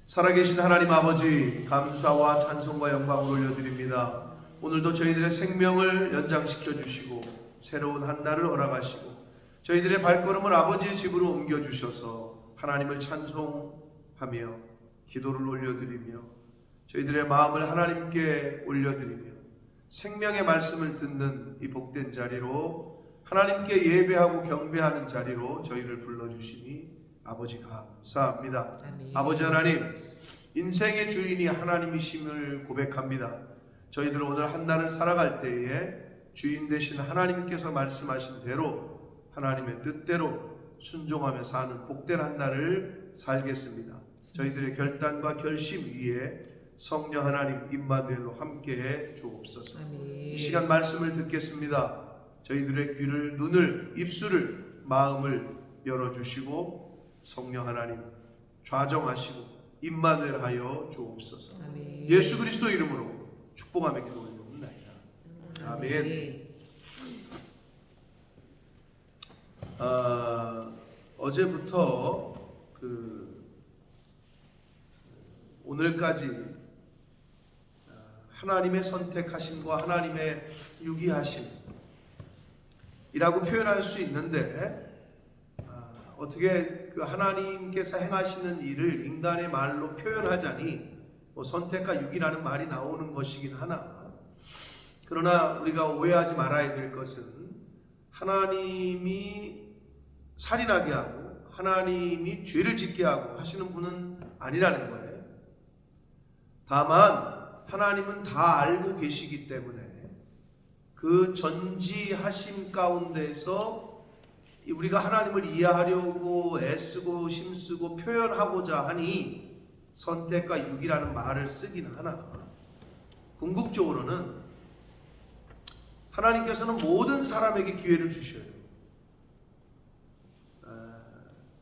살아계신 하나님 아버지, 감사와 찬송과 영광을 올려드립니다. 오늘도 저희들의 생명을 연장시켜 주시고 새로운 한 날을 허락하시고 저희들의 발걸음을 아버지의 집으로 옮겨주셔서 하나님을 찬송하며 기도를 올려드리며 저희들의 마음을 하나님께 올려드리며 생명의 말씀을 듣는 이 복된 자리로 하나님께 예배하고 경배하는 자리로 저희를 불러주시니 아버지 감사합니다. 아멘. 아버지 하나님, 인생의 주인이 하나님이심을 고백합니다. 저희들 오늘 한 날을 살아갈 때에 주인 되신 하나님께서 말씀하신 대로 하나님의 뜻대로 순종하며 사는 복된 한 날을 살겠습니다. 저희들의 결단과 결심 위에 성령 하나님 임마누엘로 함께해 주옵소서. 아멘. 이 시간 말씀을 듣겠습니다. 저희들의 귀를, 눈을, 입술을, 마음을 열어주시고 성령 하나님 좌정하시고 임마누엘 하여 주옵소서. 아멘. 예수 그리스도 이름으로 축복하며 기도 올려옵나이다. 아멘. 어제부터 오늘까지 하나님의 선택하심과 하나님의 유기하심이라고 표현할 수 있는데 어떻게 그 하나님께서 행하시는 일을 인간의 말로 표현하자니 선택과 유기라는 말이 나오는 것이긴 하나, 그러나 우리가 오해하지 말아야 될 것은 하나님이 살인하게 하고 하나님이 죄를 짓게 하고 하시는 분은 아니라는 거예요. 다만 하나님은 다 알고 계시기 때문에 그 전지하심 가운데서 우리가 하나님을 이해하려고 애쓰고 힘쓰고 표현하고자 하니 선택과 유기라는 말을 쓰긴 하나, 궁극적으로는 하나님께서는 모든 사람에게 기회를 주셔요.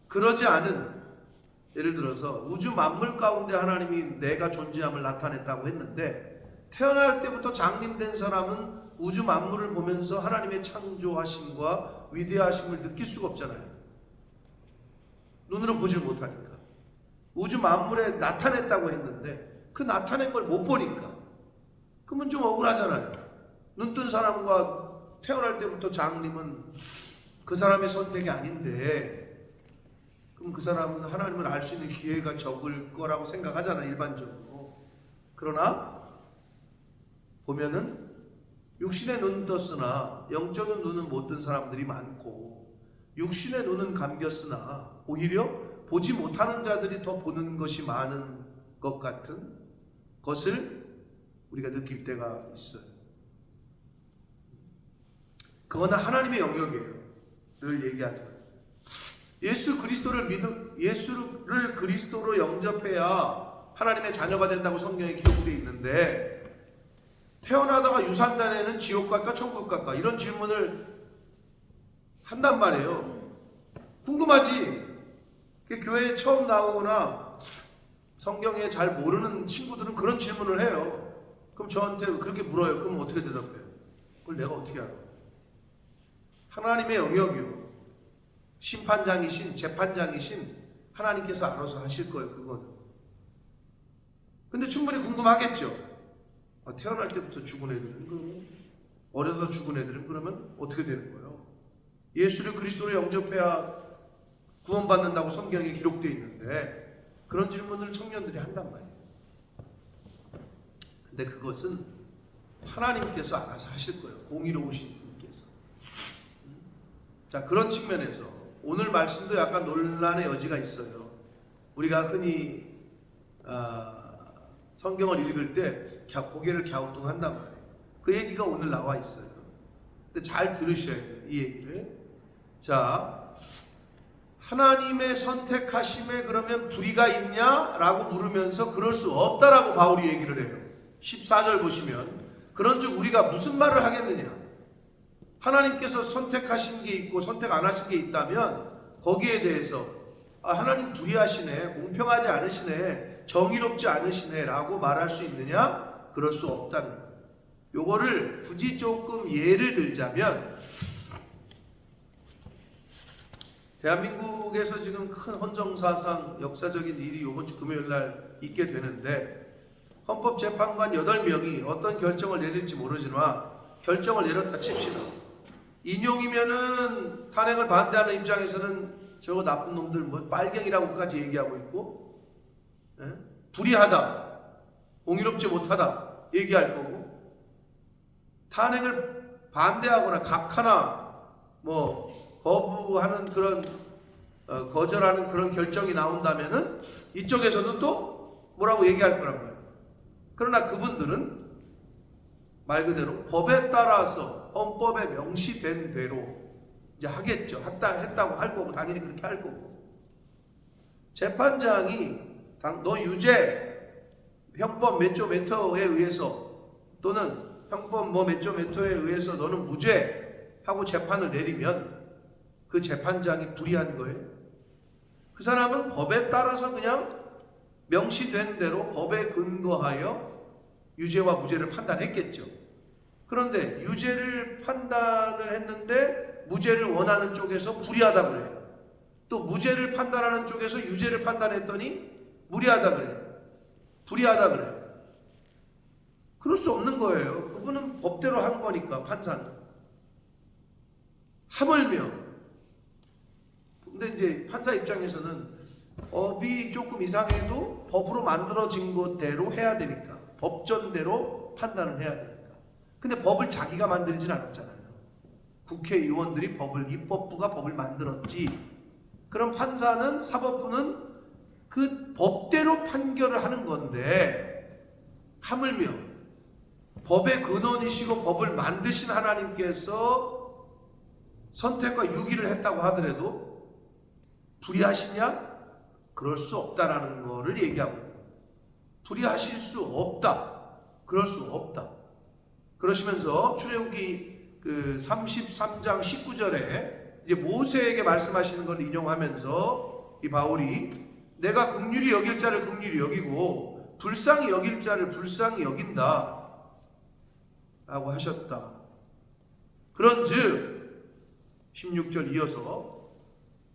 그러지 않은, 예를 들어서 우주 만물 가운데 하나님이 내가 존재함을 나타냈다고 했는데 태어날 때부터 장님된 사람은 우주 만물을 보면서 하나님의 창조하심과 위대하심을 느낄 수가 없잖아요. 눈으로 보질 못하니까. 우주 만물에 나타냈다고 했는데 그 나타낸 걸 못 보니까 그러면 좀 억울하잖아요. 눈뜬 사람과 태어날 때부터 장님은 그 사람의 선택이 아닌데 그럼 그 사람은 하나님을 알 수 있는 기회가 적을 거라고 생각하잖아요, 일반적으로. 그러나 보면은 육신의 눈은 떴으나 영적인 눈은 못 뜬 사람들이 많고, 육신의 눈은 감겼으나 오히려 보지 못하는 자들이 더 보는 것이 많은 것 같은 것을 우리가 느낄 때가 있어요. 그거는 하나님의 영역이에요. 늘 얘기하잖아요. 예수를 그리스도로 영접해야 하나님의 자녀가 된다고 성경에 기록되어 있는데, 태어나다가 유산 단에는 지옥 갈까 천국 갈까 이런 질문을 한단 말이에요. 궁금하지? 교회에 처음 나오거나 성경에 잘 모르는 친구들은 그런 질문을 해요. 그럼 저한테 그렇게 물어요. 그럼 어떻게 대답해요? 그걸 내가 어떻게 알아? 하나님의 영역이요. 심판장이신, 재판장이신 하나님께서 알아서 하실 거예요, 그거는. 근데 충분히 궁금하겠죠? 태어날 때부터 죽은 애들은, 어려서 죽은 애들은 그러면 어떻게 되는 거예요? 예수를 그리스도로 영접해야 구원받는다고 성경에 기록되어 있는데 그런 질문을 청년들이 한단 말이에요. 근데 그것은 하나님께서 알아서 하실 거예요. 공의로우신 분께서. 자, 그런 측면에서 오늘 말씀도 약간 논란의 여지가 있어요. 우리가 흔히 성경을 읽을 때 고개를 갸우뚱한단 말이에요. 그 얘기가 오늘 나와 있어요. 근데 잘 들으셔야 돼요, 이 얘기를. 자, 하나님의 선택하심에 그러면 불의가 있냐라고 물으면서 그럴 수 없다라고 바울이 얘기를 해요. 14절 보시면 그런즉 우리가 무슨 말을 하겠느냐? 하나님께서 선택하신 게 있고 선택 안 하신 게 있다면 거기에 대해서 하나님 불의하시네, 공평하지 않으시네, 정의롭지 않으시네 라고 말할 수 있느냐? 그럴 수 없다는 거예요. 요거를 굳이 조금 예를 들자면 대한민국의 대한민국에서 지금 큰 헌정사상 역사적인 일이 이번 주 금요일 날 있게 되는데, 헌법재판관 8명이 어떤 결정을 내릴지 모르지만 결정을 내렸다 칩시다. 인용이면은 탄핵을 반대하는 입장에서는 저거 나쁜 놈들 뭐 빨갱이라고까지 얘기하고 있고, 불의하다, 공의롭지 못하다 얘기할 거고, 탄핵을 반대하거나 각하나 뭐 거부하는 그런 거절하는 그런 결정이 나온다면은 이쪽에서는 또 뭐라고 얘기할 거란 말이에요. 그러나 그분들은 말 그대로 법에 따라서 헌법에 명시된 대로 이제 하겠죠. 했다고 할 거고, 당연히 그렇게 할 거고. 재판장이 너 유죄, 형법 몇 조 몇 호에 의해서, 또는 형법 뭐 몇 조 몇 호에 의해서 너는 무죄 하고 재판을 내리면 그 재판장이 불의한 거예요. 그 사람은 법에 따라서 그냥 명시된 대로 법에 근거하여 유죄와 무죄를 판단했겠죠. 그런데 유죄를 판단을 했는데 무죄를 원하는 쪽에서 불의하다 그래요. 또 무죄를 판단하는 쪽에서 유죄를 판단했더니 무리하다 그래요. 불의하다 그래요. 그럴 수 없는 거예요. 그분은 법대로 한 거니까, 판사는. 하물며, 근데 이제 판사 입장에서는 법이 조금 이상해도 법으로 만들어진 것대로 해야 되니까, 법전대로 판단을 해야 되니까. 근데 법을 자기가 만들진 않았잖아요. 국회의원들이 입법부가 법을 만들었지. 그럼 판사는, 사법부는 그 법대로 판결을 하는 건데, 하물며 법의 근원이시고 법을 만드신 하나님께서 선택과 유기를 했다고 하더라도 불의하시냐? 그럴 수 없다라는 거를 얘기하고 있는 거예요. 불의하실 수 없다. 그럴 수 없다. 그러시면서 출애굽기 33장 19절에 이제 모세에게 말씀하시는 걸 인용하면서 이 바울이 내가 긍휼히 여길 자를 긍휼히 여기고 불쌍히 여길 자를 불쌍히 여긴다 라고 하셨다. 그런즉 16절 이어서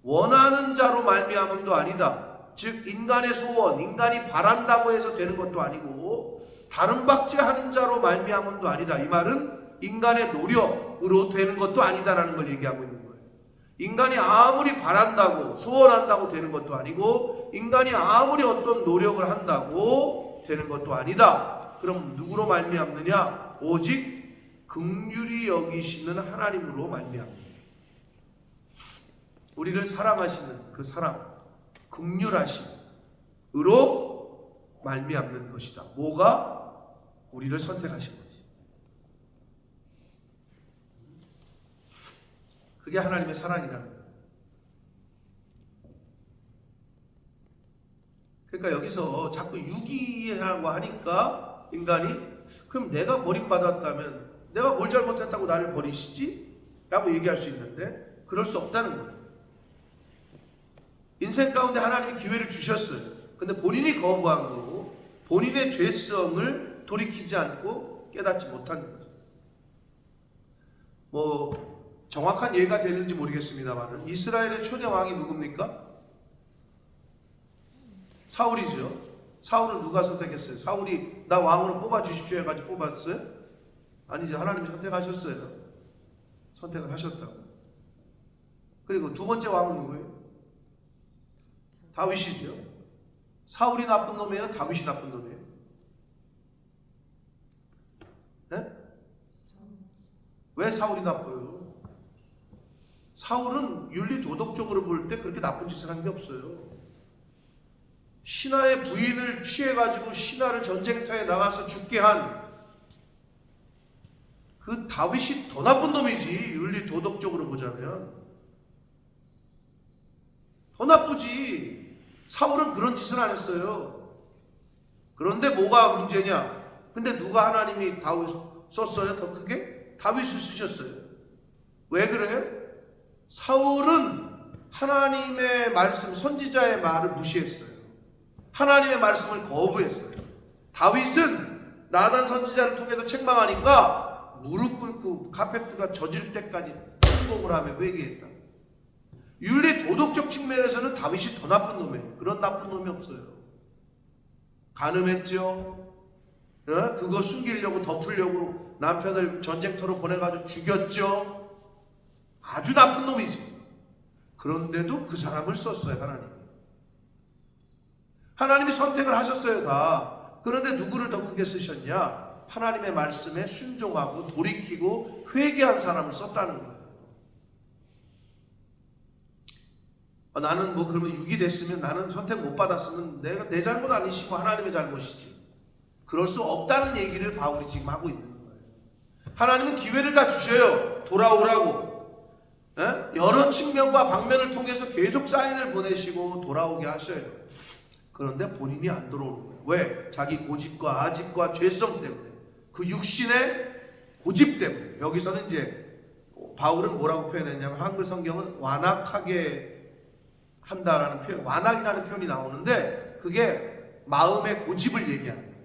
원하는 자로 말미암음도 아니다. 즉 인간의 소원, 인간이 바란다고 해서 되는 것도 아니고 다른 박제하는 자로 말미암음도 아니다. 이 말은 인간의 노력으로 되는 것도 아니다라는 걸 얘기하고 있는 거예요. 인간이 아무리 바란다고 소원한다고 되는 것도 아니고 인간이 아무리 어떤 노력을 한다고 되는 것도 아니다. 그럼 누구로 말미암느냐? 오직 긍휼히 여기시는 하나님으로 말미암느냐. 우리를 사랑하시는 그 사랑, 긍휼하심으로 말미암는 것이다. 뭐가? 우리를 선택하신 것이다. 그게 하나님의 사랑이라는 거예요. 그러니까 여기서 자꾸 유기라고 하니까 인간이 그럼 내가 버림받았다면 내가 뭘 잘못했다고 나를 버리시지? 라고 얘기할 수 있는데 그럴 수 없다는 거예요. 인생 가운데 하나님이 기회를 주셨어요. 근데 본인이 거부한 거고 본인의 죄성을 돌이키지 않고 깨닫지 못한 거죠. 뭐 정확한 예가 되는지 모르겠습니다만 이스라엘의 초대 왕이 누굽니까? 사울이죠. 사울을 누가 선택했어요? 사울이 나 왕으로 뽑아주십시오 해가지고 뽑았어요? 아니죠. 하나님이 선택하셨어요. 선택을 하셨다고. 그리고 두 번째 왕은 누구예요? 다윗이죠. 사울이 나쁜 놈이에요? 다윗이 나쁜 놈이에요? 네? 왜 사울이 나빠요? 사울은 윤리 도덕적으로 볼 때 그렇게 나쁜 짓을 한 게 없어요. 신하의 부인을 취해가지고 신하를 전쟁터에 나가서 죽게 한 그 다윗이 더 나쁜 놈이지. 윤리 도덕적으로 보자면 더 나쁘지. 사울은 그런 짓을 안 했어요. 그런데 뭐가 문제냐? 근데 누가 하나님이 다윗 썼어요? 더 크게? 다윗을 쓰셨어요. 왜 그래요? 사울은 하나님의 말씀, 선지자의 말을 무시했어요. 하나님의 말씀을 거부했어요. 다윗은 나단 선지자를 통해서 책망하니까 무릎 꿇고 카페트가 젖을 때까지 통곡을 하며 회개했다. 윤리 도덕적 측면에서는 다윗이 더 나쁜 놈이에요. 그런 나쁜 놈이 없어요. 간음했죠. 그거 숨기려고 덮으려고 남편을 전쟁터로 보내가지고 죽였죠. 아주 나쁜 놈이지. 그런데도 그 사람을 썼어요. 하나님이 선택을 하셨어요. 다. 그런데 누구를 더 크게 쓰셨냐? 하나님의 말씀에 순종하고 돌이키고 회개한 사람을 썼다는 거예요. 나는 뭐 그러면 육이 됐으면, 나는 선택 못 받았으면 내 잘못 아니시고 하나님의 잘못이지. 그럴 수 없다는 얘기를 바울이 지금 하고 있는 거예요. 하나님은 기회를 다 주셔요. 돌아오라고. 여러 측면과 방면을 통해서 계속 사인을 보내시고 돌아오게 하셔요. 그런데 본인이 안 돌아오는 거예요. 왜? 자기 고집과 아집과 죄성 때문에, 그 육신의 고집 때문에. 여기서는 이제 바울은 뭐라고 표현했냐면, 한글 성경은 완악하게 한다라는 표현, 완악이라는 표현이 나오는데 그게 마음의 고집을 얘기하는 거예요.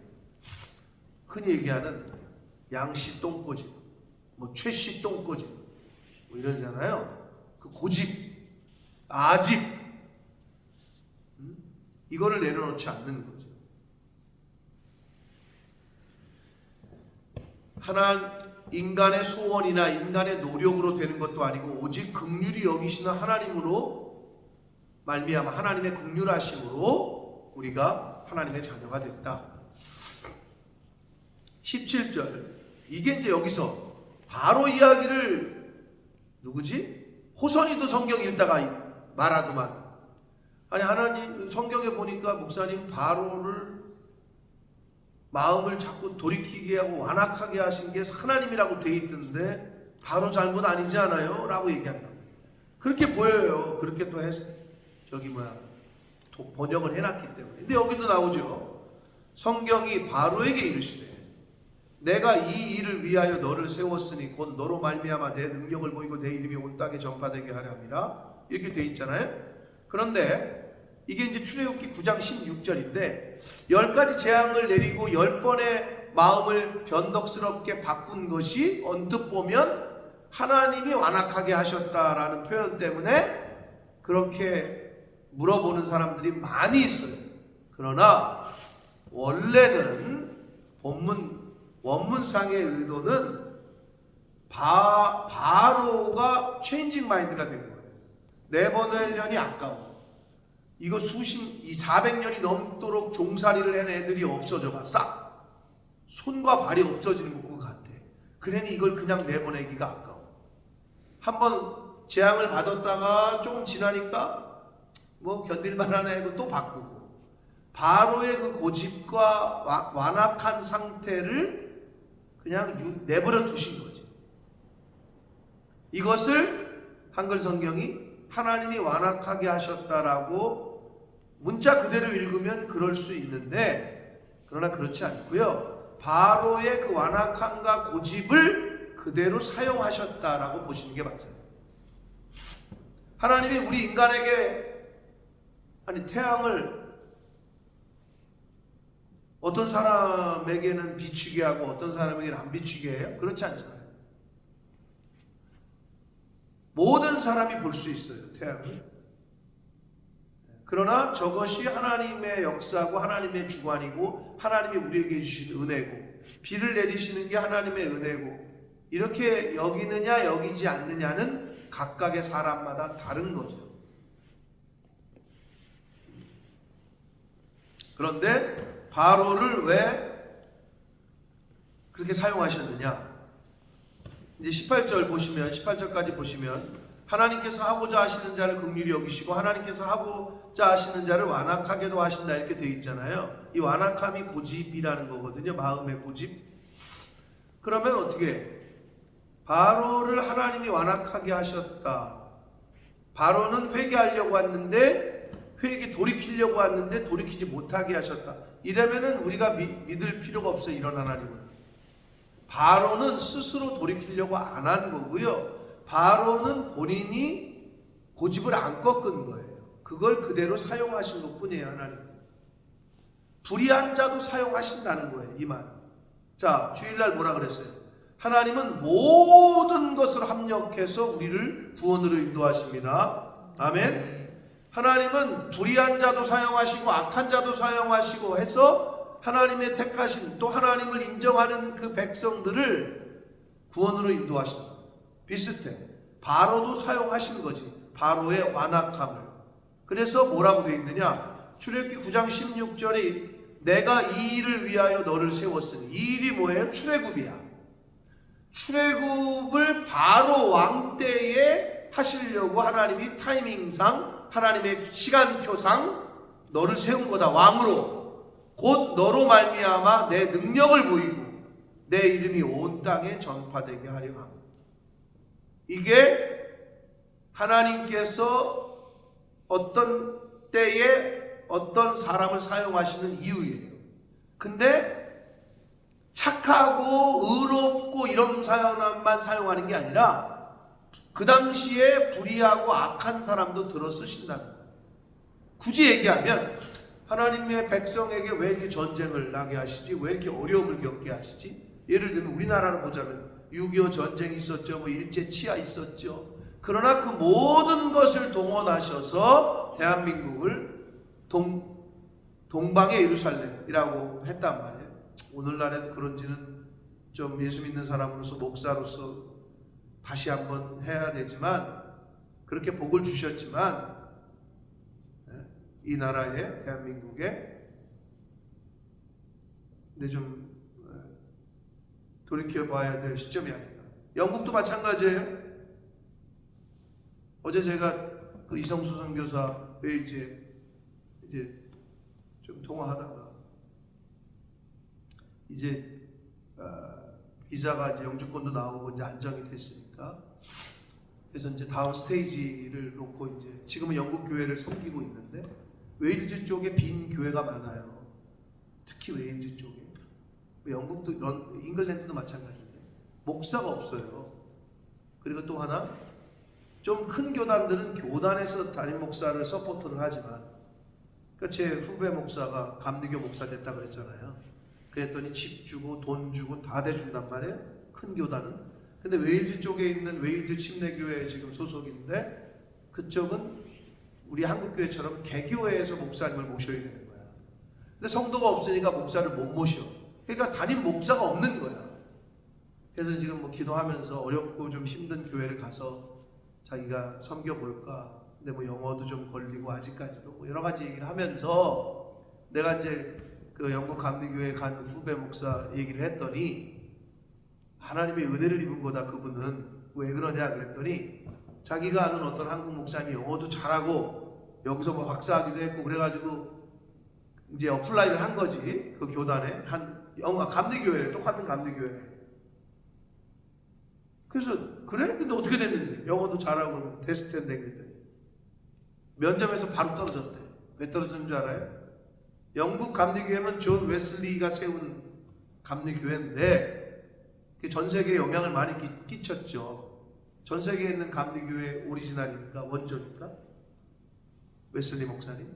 흔히 얘기하는 양씨 똥꼬집, 뭐 최씨 똥꼬집 뭐 이러잖아요. 그 고집, 아집, 이거를 내려놓지 않는 거죠. 인간의 소원이나 인간의 노력으로 되는 것도 아니고 오직 긍휼히 여기시는 하나님으로 말미암아 하나님의 긍휼하심으로 우리가 하나님의 자녀가 됐다. 17절, 이게 이제 여기서 바로 이야기를 누구지? 호선이도 성경 읽다가 말하더만, 아니 하나님 성경에 보니까 목사님 바로를 마음을 자꾸 돌이키게 하고 완악하게 하신 게 하나님이라고 돼 있던데 바로 잘못 아니지 않아요? 라고 얘기한다. 그렇게 보여요. 그렇게 또 번역을 해놨기 때문에. 근데 여기도 나오죠. 성경이 바로에게 이르시되 내가 이 일을 위하여 너를 세웠으니 곧 너로 말미암아 내 능력을 보이고 내 이름이 온 땅에 전파되게 하려 함이라. 이렇게 돼 있잖아요. 그런데 이게 이제 출애굽기 9장 16절인데 10가지 재앙을 내리고 10번의 마음을 변덕스럽게 바꾼 것이 언뜻 보면 하나님이 완악하게 하셨다라는 표현 때문에 그렇게 물어보는 사람들이 많이 있어요. 그러나 원래는 원문상의 의도는 바로가 체인징 마인드가 된 거예요. 내보내려니 아까워. 이거 400년이 넘도록 종살이를 한 애들이 없어져봐. 싹 손과 발이 없어지는 것 같아. 그러니 이걸 그냥 내보내기가 아까워. 한번 재앙을 받았다가 조금 지나니까 뭐 견딜만하네 하고 또 바꾸고, 바로의 그 고집과 완악한 상태를 그냥 내버려 두신 거지. 이것을 한글 성경이 하나님이 완악하게 하셨다라고 문자 그대로 읽으면 그럴 수 있는데, 그러나 그렇지 않고요. 바로의 그 완악함과 고집을 그대로 사용하셨다라고 보시는 게 맞아요. 하나님이 우리 인간에게 태양을 어떤 사람에게는 비추게 하고 어떤 사람에게는 안 비추게 해요? 그렇지 않잖아요. 모든 사람이 볼 수 있어요, 태양을. 그러나 저것이 하나님의 역사고 하나님의 주관이고 하나님이 우리에게 주신 은혜고, 비를 내리시는 게 하나님의 은혜고, 이렇게 여기느냐 여기지 않느냐는 각각의 사람마다 다른 거죠. 그런데 바로를 왜 그렇게 사용하셨느냐? 이제 18절까지 보시면 하나님께서 하고자 하시는 자를 긍휼히 여기시고 하나님께서 하고자 하시는 자를 완악하게도 하신다, 이렇게 되어 있잖아요. 이 완악함이 고집이라는 거거든요. 마음의 고집. 그러면 어떻게? 바로를 하나님이 완악하게 하셨다. 바로는 회개하려고 왔는데 돌이키려고 왔는데 돌이키지 못하게 하셨다. 이러면은 우리가 믿을 필요가 없어요, 이런 하나님은. 바로는 스스로 돌이키려고 안 한 거고요. 바로는 본인이 고집을 안 꺾은 거예요. 그걸 그대로 사용하신 것뿐이에요, 하나님. 불의한 자도 사용하신다는 거예요, 이 말. 자, 주일날 뭐라 그랬어요? 하나님은 모든 것을 합력해서 우리를 구원으로 인도하십니다. 아멘. 하나님은 불의한 자도 사용하시고 악한 자도 사용하시고 해서 하나님의 택하신 또 하나님을 인정하는 그 백성들을 구원으로 인도하신다. 비슷해. 바로도 사용하시는 거지. 바로의 완악함을. 그래서 뭐라고 되어 있느냐? 출애굽기 9장 16절에 내가 이 일을 위하여 너를 세웠으니, 이 일이 뭐예요? 출애굽이야. 출애굽을 바로 왕 때에 하시려고 하나님이 타이밍상, 하나님의 시간표상 너를 세운 거다. 왕으로. 곧 너로 말미암아 내 능력을 보이고 내 이름이 온 땅에 전파되게 하려 함. 이게 하나님께서 어떤 때에 어떤 사람을 사용하시는 이유예요. 근데 착하고 의롭고 이런 사람만 사용하는 게 아니라 그 당시에 불의하고 악한 사람도 들어 쓰신다는 거예요. 굳이 얘기하면 하나님의 백성에게 왜 이렇게 전쟁을 나게 하시지? 왜 이렇게 어려움을 겪게 하시지? 예를 들면 우리나라를 보자면 6.25 전쟁이 있었죠. 뭐 일제 치하 있었죠. 그러나 그 모든 것을 동원하셔서 대한민국을 동방의 예루살렘이라고 했단 말이에요. 오늘날에도 그런지는 좀 예수 믿는 사람으로서 목사로서 다시 한번 해야 되지만, 그렇게 복을 주셨지만 이 나라에, 대한민국에 근데 좀 돌이켜봐야 될 시점이 아닌가. 영국도 마찬가지예요. 어제 제가 그 이성수 선교사 웨일즈에 이제 좀 통화하다가 이제 비자가 이제 영주권도 나오고 이제 안정이 됐으니까, 그래서 이제 다음 스테이지를 놓고 이제 지금은 영국 교회를 섬기고 있는데 웨일즈 쪽에 빈 교회가 많아요. 특히 웨일즈 쪽에. 영국도 잉글랜드도 마찬가지인데 목사가 없어요. 그리고 또 하나, 좀 큰 교단들은 교단에서 담임 목사를 서포트를 하지만, 그러니까 제 후배 목사가 감리교 목사 됐다 그랬잖아요. 그랬더니 집 주고 돈 주고 다 대준단 말이에요, 큰 교단은. 근데 웨일즈 쪽에 있는 웨일즈 침례교회에 지금 소속인데, 그쪽은 우리 한국교회처럼 개교회에서 목사님을 모셔야 되는 거야. 근데 성도가 없으니까 목사를 못 모셔. 그러니까 담임 목사가 없는 거야. 그래서 지금 뭐 기도하면서 어렵고 좀 힘든 교회를 가서 자기가 섬겨볼까. 근데 뭐 영어도 좀 걸리고 아직까지도 뭐 여러 가지 얘기를 하면서, 내가 이제 그 영국 감리교회 간 후배 목사 얘기를 했더니, 하나님의 은혜를 입은 거다 그분은. 왜 그러냐 그랬더니, 자기가 아는 어떤 한국 목사님이 영어도 잘하고 여기서 뭐 박사하기도 했고 그래가지고 이제 어플라이를 한 거지. 그 교단에 감리교회래, 똑같은 감리교회래. 그래서 그래? 근데 어떻게 됐는데? 영어도 잘하고 됐을 텐데 그랬더니 면접에서 바로 떨어졌대. 왜 떨어졌는 줄 알아요? 영국 감리교회는 존 웨슬리가 세운 감리교회인데 전 세계에 영향을 많이 끼쳤죠. 전 세계에 있는 감리교회 오리지널이니까, 원조니까, 웨슬리 목사님.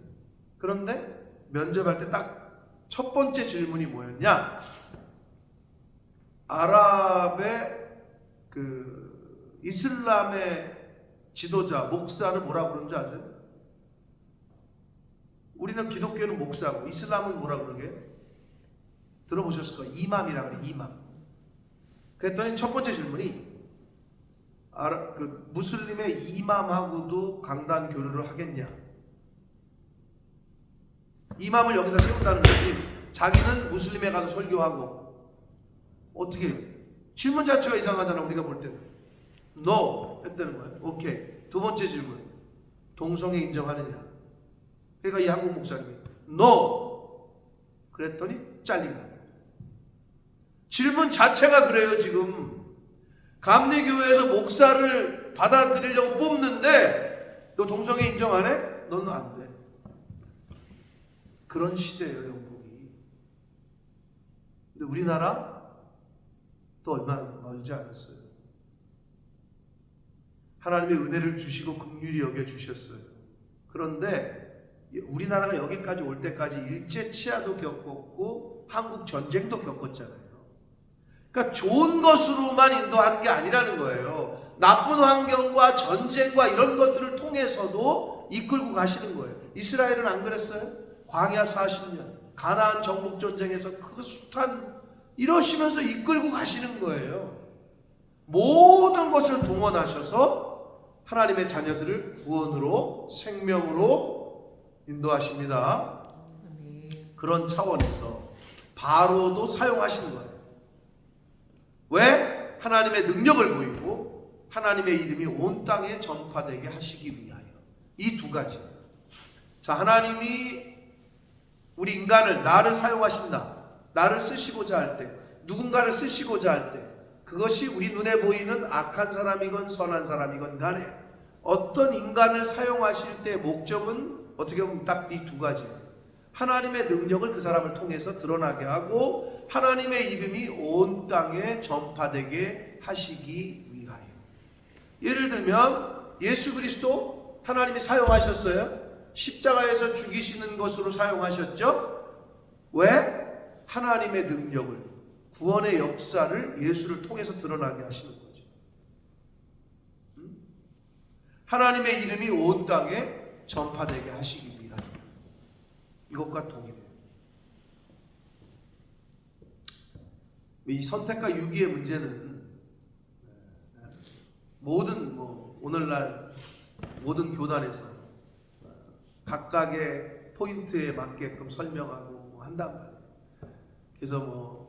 그런데 면접할 때 딱 첫 번째 질문이 뭐였냐? 아랍의 그 이슬람의 지도자, 목사를 뭐라고 그러는지 아세요? 우리는 기독교는 목사고 이슬람은 뭐라 그러게? 들어보셨을 거예요. 이맘이라 그래, 이맘. 그랬더니 첫 번째 질문이, 그 무슬림의 이맘하고도 강단 교류를 하겠냐? 이맘을 여기다 세운다는 거지. 자기는 무슬림에 가서 설교하고. 어떻게? 질문 자체가 이상하잖아, 우리가 볼 때는. No 했다는 거야. 오케이. 두 번째 질문, 동성애 인정하느냐? 그러니까 이 한국 목사님이 No 그랬더니 잘린 거야. 질문 자체가 그래요. 지금 감리교회에서 목사를 받아들이려고 뽑는데 너 동성애 인정 안 해? 너는 안 돼. 그런 시대예요, 영국이. 근데 우리나라 또 얼마 멀지 않았어요. 하나님의 은혜를 주시고 긍휼히 여겨 주셨어요. 그런데 우리나라가 여기까지 올 때까지 일제 치하도 겪었고 한국 전쟁도 겪었잖아요. 그러니까 좋은 것으로만 인도하는 게 아니라는 거예요. 나쁜 환경과 전쟁과 이런 것들을 통해서도 이끌고 가시는 거예요. 이스라엘은 안 그랬어요? 광야 40년 가나안 정복 전쟁에서 그 숱한 이러시면서 이끌고 가시는 거예요. 모든 것을 동원하셔서 하나님의 자녀들을 구원으로 생명으로 인도하십니다. 그런 차원에서 바로도 사용하시는 거예요. 왜? 하나님의 능력을 보이고 하나님의 이름이 온 땅에 전파되게 하시기 위하여. 이 두 가지. 자, 하나님이 우리 인간을, 나를 사용하신다. 나를 쓰시고자 할 때, 누군가를 쓰시고자 할 때, 그것이 우리 눈에 보이는 악한 사람이건 선한 사람이건 간에 어떤 인간을 사용하실 때 목적은 어떻게 보면 딱 이 두 가지예요. 하나님의 능력을 그 사람을 통해서 드러나게 하고 하나님의 이름이 온 땅에 전파되게 하시기 위하여. 예를 들면 예수 그리스도 하나님이 사용하셨어요. 십자가에서 죽이시는 것으로 사용하셨죠. 왜? 하나님의 능력을, 구원의 역사를 예수를 통해서 드러나게 하시는 거죠. 하나님의 이름이 온 땅에 전파되게 하시기 위하여. 이것과 동일해요. 이 선택과 유기의 문제는 모든 오늘날 모든 교단에서 각각의 포인트에 맞게끔 설명하고 한단 말이에요. 그래서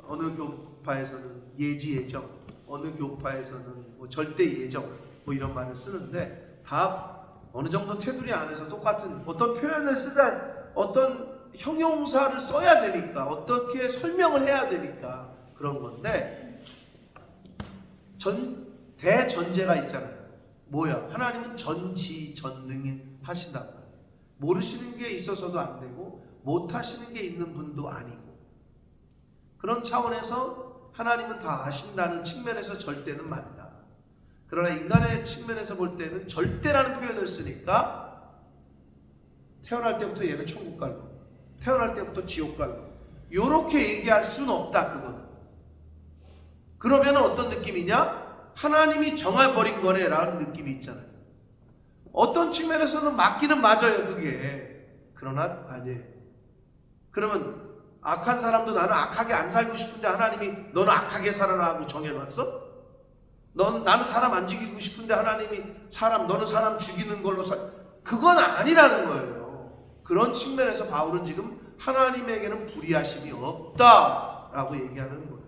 어느 교파에서는 예지예정, 어느 교파에서는 절대 예정 이런 말을 쓰는데 다 어느 정도 테두리 안에서 똑같은 어떤 표현을 쓰자, 어떤 형용사를 써야 되니까, 어떻게 설명을 해야 되니까 그런 건데, 대전제가 있잖아요. 뭐야? 하나님은 전지전능히 하시다. 모르시는 게 있어서도 안 되고 못하시는 게 있는 분도 아니고, 그런 차원에서 하나님은 다 아신다는 측면에서 절대는 맞다. 그러나 인간의 측면에서 볼 때는 절대라는 표현을 쓰니까 태어날 때부터 얘는 천국 갈로, 태어날 때부터 지옥 갈로, 요렇게 얘기할 수는 없다. 그거는. 그러면 어떤 느낌이냐? 하나님이 정해버린 거네 라는 느낌이 있잖아요. 어떤 측면에서는 맞기는 맞아요, 그게. 그러나 아니에요. 그러면 악한 사람도 나는 악하게 안 살고 싶은데 하나님이 너는 악하게 살아라 하고 정해놨어? 나는 사람 안 죽이고 싶은데 하나님이 너는 사람 죽이는 걸로 그건 아니라는 거예요. 그런 측면에서 바울은 지금 하나님에게는 불의하심이 없다라고 얘기하는 거예요.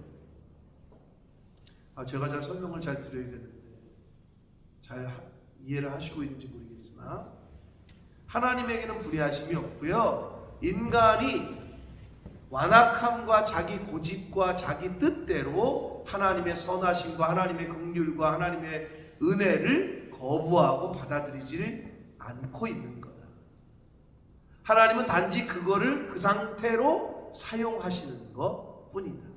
제가 잘 설명을 잘 드려야 되는데 잘 이해를 하시고 있는지 모르겠으나, 하나님에게는 불의하심이 없고요, 인간이 완악함과 자기 고집과 자기 뜻대로 하나님의 선하심과 하나님의 긍휼과 하나님의 은혜를 거부하고 받아들이지를 않고 있는 거다. 하나님은 단지 그거를 그 상태로 사용하시는 것 뿐이다.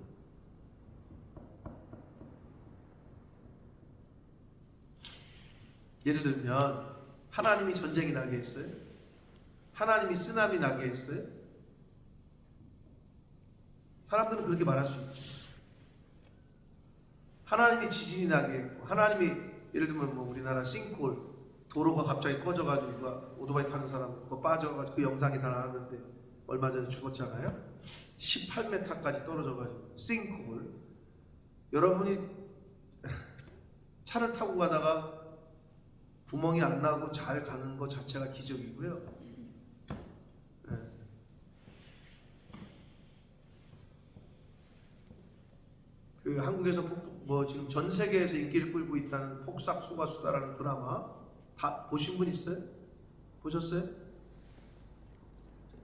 예를 들면 하나님이 전쟁이 나게 했어요? 하나님이 쓰나미 나게 했어요? 사람들은 그렇게 말할 수 있죠. 하나님이 지진이 나게 했고, 하나님이 예를 들면 우리나라 싱크홀, 도로가 갑자기 꺼져가지고 오토바이 타는 사람 그거 빠져가지고 그 영상이 다 나왔는데 얼마 전에 죽었잖아요. 18m까지 떨어져가지고 싱크홀. 여러분이 차를 타고 가다가 구멍이 안 나고 잘 가는 것 자체가 기적이고요. 네. 그 한국에서 지금 전 세계에서 인기를 끌고 있다는 폭삭 소가수다라는 드라마 다 보신 분 있어요? 보셨어요?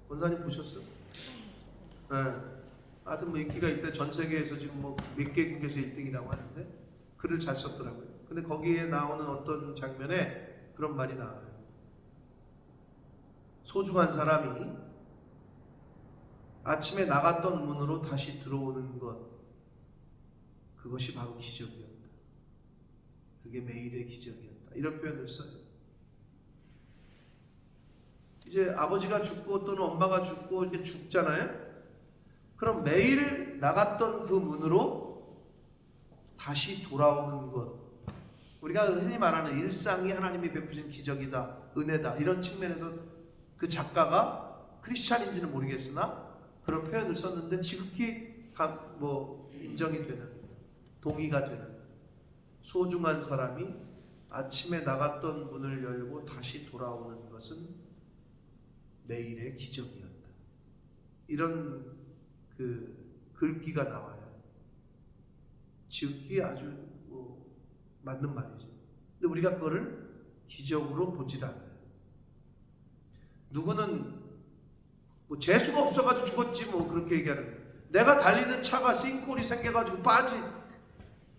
원사님 보셨어요? 네. 하여튼 인기가 있대. 전 세계에서 지금 몇 개국에서 1등이라고 하는데 글을 잘 썼더라고요. 근데 거기에 나오는 어떤 장면에 그런 말이 나와요. 소중한 사람이 아침에 나갔던 문으로 다시 들어오는 것, 그것이 바로 기적이었다. 그게 매일의 기적이었다. 이런 표현을 써요. 이제 아버지가 죽고 또는 엄마가 죽고 이렇게 죽잖아요. 그럼 매일 나갔던 그 문으로 다시 돌아오는 것. 우리가 흔히 말하는 일상이 하나님이 베푸신 기적이다, 은혜다, 이런 측면에서 그 작가가 크리스찬인지는 모르겠으나 그런 표현을 썼는데 지극히 인정이 되는, 동의가 되는, 소중한 사람이 아침에 나갔던 문을 열고 다시 돌아오는 것은 매일의 기적이었다. 이런 그 글귀가 나와요. 지극히 아주 맞는 말이죠. 근데 우리가 그거를 기적으로 보질 않아요. 누구는 재수가 없어가지고 죽었지 그렇게 얘기하는 거예요. 내가 달리는 차가 싱크홀이 생겨가지고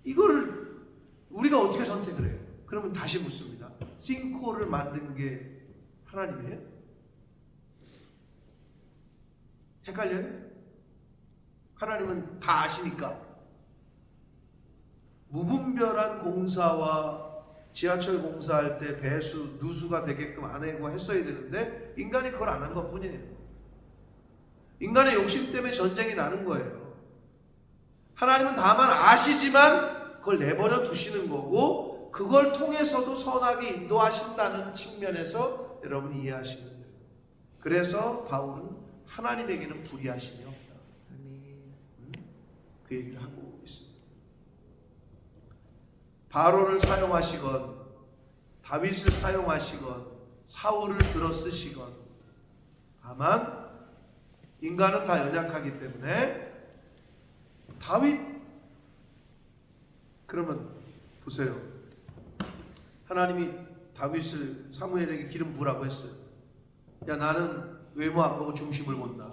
이거를 우리가 어떻게 선택을 해요? 그러면 다시 묻습니다. 싱크홀을 만든 게 하나님이에요? 헷갈려요? 하나님은 다 아시니까. 무분별한 공사와 지하철 공사할 때 배수, 누수가 되게끔 안 하고 했어야 되는데 인간이 그걸 안 한 것 뿐이에요. 인간의 욕심 때문에 전쟁이 나는 거예요. 하나님은 다만 아시지만 그걸 내버려 두시는 거고, 그걸 통해서도 선하게 인도하신다는 측면에서 여러분 이해하시면 돼요. 그래서 바울은 하나님에게는 불의하심이 없다. 그 얘기를 하고 있습니다. 바로를 사용하시건 다윗을 사용하시건 사울을 들어 쓰시건, 다만 인간은 다 연약하기 때문에 다윗, 그러면 보세요. 하나님이 다윗을 사무엘에게 기름 부으라고 했어요. 야, 나는 외모 안 보고 중심을 본다.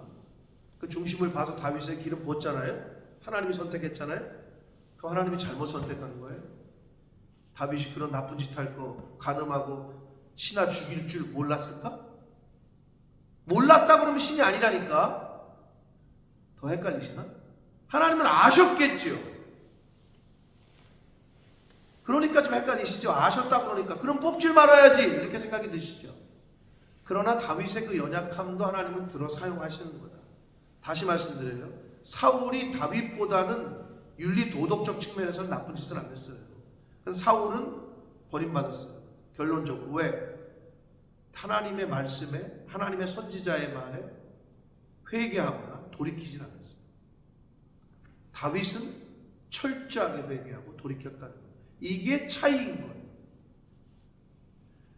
그 중심을 봐서 다윗의 기름 부었잖아요. 하나님이 선택했잖아요. 그럼 하나님이 잘못 선택한 거예요. 다윗이 그런 나쁜 짓 할 거, 간음하고 신하 죽일 줄 몰랐을까? 몰랐다 그러면 신이 아니라니까. 더 헷갈리시나? 하나님은 아셨겠지요. 그러니까 좀 헷갈리시죠? 아셨다 그러니까 그럼 뽑질 말아야지, 이렇게 생각이 드시죠? 그러나 다윗의 그 연약함도 하나님은 들어 사용하시는 거다. 다시 말씀드려요. 사울이 다윗보다는 윤리 도덕적 측면에서는 나쁜 짓을 안 했어요. 사울은 버림받았어요. 결론적으로. 왜? 하나님의 말씀에, 하나님의 선지자의 말에 회개하거나 돌이키진 않았어요. 다윗은 철저하게 회개하고 돌이켰다는 거예요. 이게 차이인 거예요.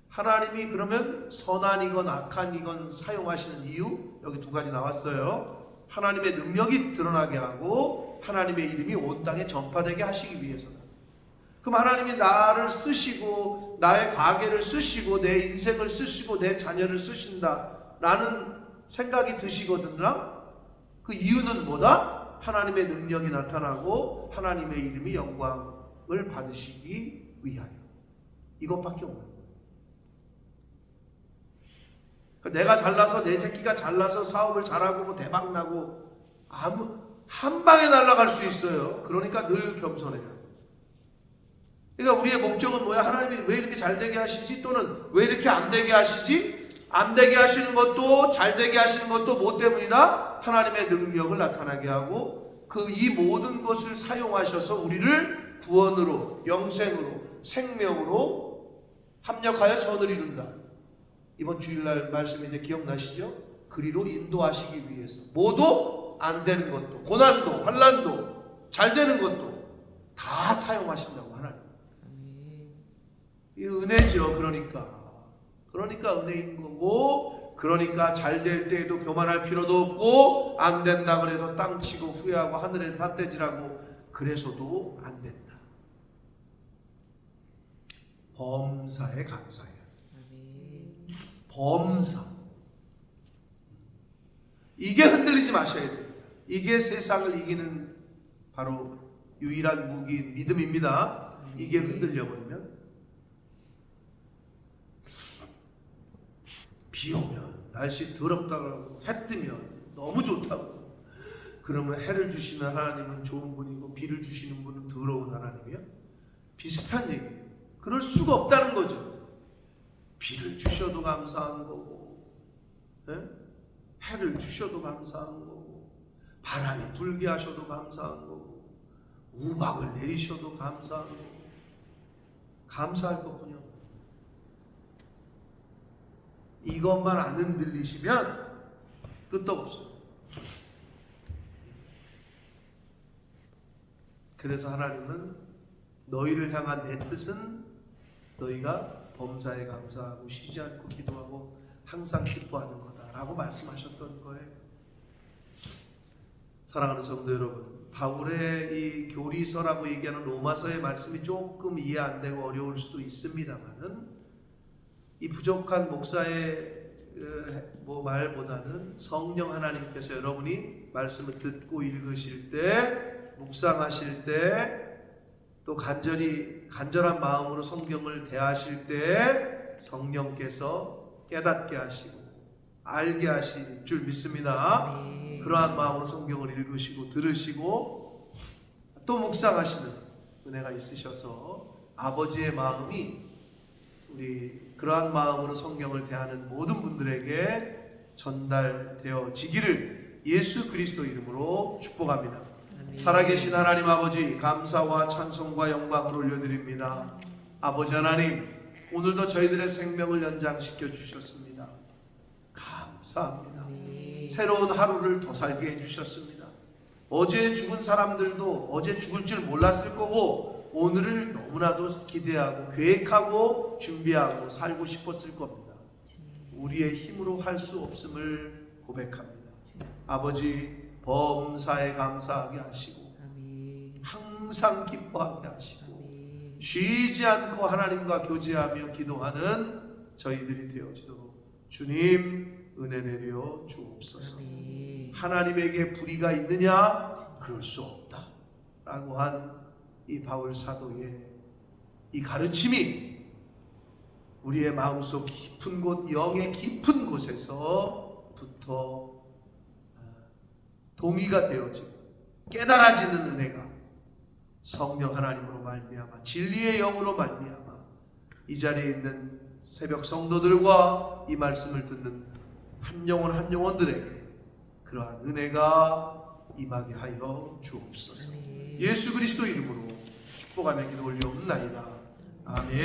하나님이 그러면 선한이건 악한이건 사용하시는 이유, 여기 두 가지 나왔어요. 하나님의 능력이 드러나게 하고 하나님의 이름이 온 땅에 전파되게 하시기 위해서다. 그럼 하나님이 나를 쓰시고 나의 가계를 쓰시고 내 인생을 쓰시고 내 자녀를 쓰신다 라는 생각이 드시거든요. 그 이유는 뭐다? 하나님의 능력이 나타나고 하나님의 이름이 영광을 받으시기 위하여. 이것밖에 없는 거예요. 내가 잘나서, 내 새끼가 잘나서 사업을 잘하고 대박나고 한 방에 날아갈 수 있어요. 그러니까 늘 겸손해요. 그러니까 우리의 목적은 뭐야? 하나님이 왜 이렇게 잘 되게 하시지? 또는 왜 이렇게 안 되게 하시지? 안 되게 하시는 것도 잘 되게 하시는 것도 뭐 때문이다? 하나님의 능력을 나타나게 하고 이 모든 것을 사용하셔서 우리를 구원으로, 영생으로, 생명으로 합력하여 선을 이룬다. 이번 주일날 말씀인데 기억나시죠? 그리로 인도하시기 위해서 모두 안 되는 것도, 고난도, 환난도, 잘 되는 것도 다 사용하신다고 하나님. 이 은혜죠. 그러니까 은혜인 거고, 그러니까 잘 될 때에도 교만할 필요도 없고, 안 된다 그래도 땅치고 후회하고 하늘에 삿대질하고 그래서도 안 된다. 범사에 감사해요. 범사. 이게 흔들리지 마셔야 돼요. 이게 세상을 이기는 바로 유일한 무기인 믿음입니다. 이게 흔들려버리면, 비 오면, 날씨 더럽다고 해 뜨면 너무 좋다고, 그러면 해를 주시는 하나님은 좋은 분이고 비를 주시는 분은 더러운 하나님이요? 비슷한 얘기예요. 그럴 수가 없다는 거죠. 비를 주셔도 감사한 거고, 해를 주셔도 감사한 거고, 바람이 불게 하셔도 감사한 거고, 우박을 내리셔도 감사하고 감사할 것뿐이요. 이것만 안 흔들리시면 끝도 없어요. 그래서 하나님은 너희를 향한 내 뜻은 너희가 범사에 감사하고 쉬지 않고 기도하고 항상 기뻐하는 거다라고 말씀하셨던 거예요. 사랑하는 성도 여러분, 바울의 이 교리서라고 얘기하는 로마서의 말씀이 조금 이해 안 되고 어려울 수도 있습니다만은 이 부족한 목사의 말보다는 성령 하나님께서 여러분이 말씀을 듣고 읽으실 때, 묵상하실 때, 또 간절한 마음으로 성경을 대하실 때 성령께서 깨닫게 하시고 알게 하실 줄 믿습니다. 그러한 마음으로 성경을 읽으시고 들으시고 또 묵상하시는 은혜가 있으셔서 아버지의 마음이 우리 그러한 마음으로 성경을 대하는 모든 분들에게 전달되어지기를 예수 그리스도 이름으로 축복합니다. 살아계신 하나님 아버지, 감사와 찬송과 영광을 올려드립니다. 아버지 하나님, 오늘도 저희들의 생명을 연장시켜 주셨습니다. 감사합니다. 새로운 하루를 더 살게 해주셨습니다. 어제 죽은 사람들도 어제 죽을 줄 몰랐을 거고 오늘을 너무나도 기대하고 계획하고 준비하고 살고 싶었을 겁니다. 우리의 힘으로 할 수 없음을 고백합니다. 아버지, 범사에 감사하게 하시고 항상 기뻐하게 하시고 쉬지 않고 하나님과 교제하며 기도하는 저희들이 되어지도록 주님 은혜 내려 주옵소서. 하나님에게 불의가 있느냐? 그럴 수 없다 라고 한 이 바울 사도의 이 가르침이 우리의 마음속 깊은 곳, 영의 깊은 곳에서부터 동의가 되어지고 깨달아지는 은혜가 성령 하나님으로 말미암아 진리의 영으로 말미암아 이 자리에 있는 새벽 성도들과 이 말씀을 듣는 한 영혼 한 영혼들에게 그러한 은혜가 임하게 하여 주옵소서. 예수 그리스도 이름으로 축복하며 기도 올려옵나이다. 아멘.